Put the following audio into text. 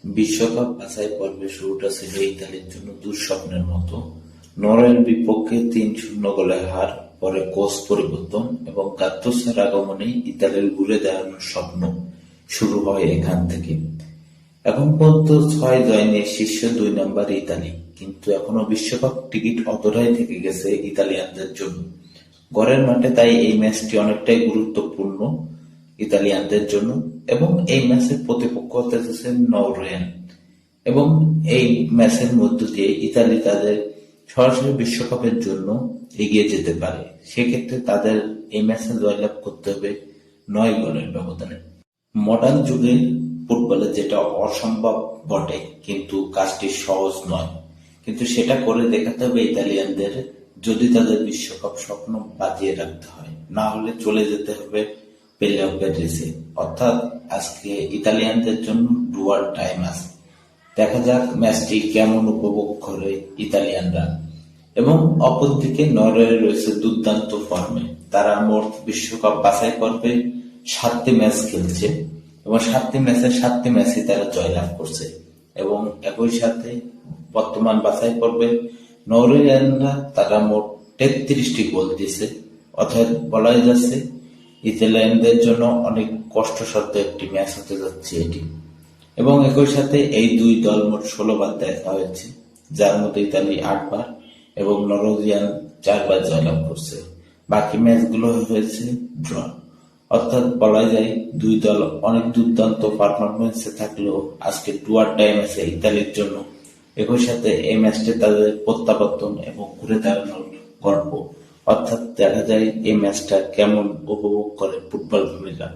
বিশ্বকাপ বাছাই পর্বের শুরুটা ছিল ইতালির জন্য দুঃস্বপ্নের মতো। নরওয়ের বিপক্ষে ৩-০ গোলে হার, পরে কোচ পরিবর্তন এবং গাত্তুসোর আগমনেই ইতালির ঘুরে দাঁড়ানোর স্বপ্ন শুরু হয় এখান থেকে। এখন পর্যন্ত ৬ জয় নিয়ে শীর্ষ ২ নম্বর ইতালি, কিন্তু এখনো বিশ্বকাপ টিকিট অধরাই থেকে গেছে ইতালিয়ানদের জন্য। ঘরের মাঠে তাই এই ম্যাচটি অনেকটাই গুরুত্বপূর্ণ ইতালিয়ানদের জন্য, এবং এই ম্যাচের প্রতিপক্ষ হতে যাচ্ছে নরওয়ে, এবং এই ম্যাচের মধ্য দিয়ে ইতালি তাদের সরাসরি বিশ্বকাপের জন্য এগিয়ে যেতে পারে। সেক্ষেত্রে তাদের এই ম্যাচে জয়লাভ করতে হবে ৯ গোলের ব্যবধানে। মডার্ন যুগের ফুটবলে যেটা অসম্ভব বটে, কিন্তু কাজটি সহজ নয়। কিন্তু সেটা করে দেখাতে হবে ইতালিয়ানদের, যদি তাদের বিশ্বকাপ স্বপ্ন বাজিয়ে রাখতে হয়। না হলে চলে যেতে হবে প্লে অফের রেসে। অর্থাৎ আজকে ইতালিয়ানদের জন্য ডুয়াল টাইম আছে। দেখা যাক ম্যাচটি কেমন উপভোগ করে ইতালিয়ানরা। এবং অপরদিকে নরওয়ে রয়েছে দুর্দান্ত ফর্মে। তারা মোট বিশ্বকাপ বাছাই পর্বে ৭টি ম্যাচ খেলছে এবং ৭টি ম্যাচের ৭টি ম্যাচই তারা জয়লাভ করছে। এবং একই সাথে বর্তমান বাছাই পর্বে নরওয়েয়ানরা তারা মোট ৩৩টি গোল দিয়েছে। অর্থাৎ বলাই যাচ্ছে ইতালিয়ানদের জন্য অনেক কষ্টসাধ্য একটি ম্যাচ হতে যাচ্ছে এটি। এবং একই সাথে এই দুই দল মোট ১৬ বার দেখা হয়েছে, যার মধ্যে ইতালি ৮ বার এবং নরওয়েজিয়ান ৪ বার জয়লাভ করছে। বাকি ম্যাচগুলো হয়েছে ড্র। অর্থাৎ বলা যায় দুই দল অনেক দুর্দান্ত পারফরমেন্সে থাকলেও আজকে ডুয়ার টাইম আছে ইতালির জন্য। একই সাথে এই ম্যাচটি তাদের প্রত্যাবর্তন এবং ঘুরে দাঁড়ানোর গল্প। অর্থাৎ দেখা যায় এই ম্যাচটা কেমন উপভোগ করে ফুটবল প্রেমীরা।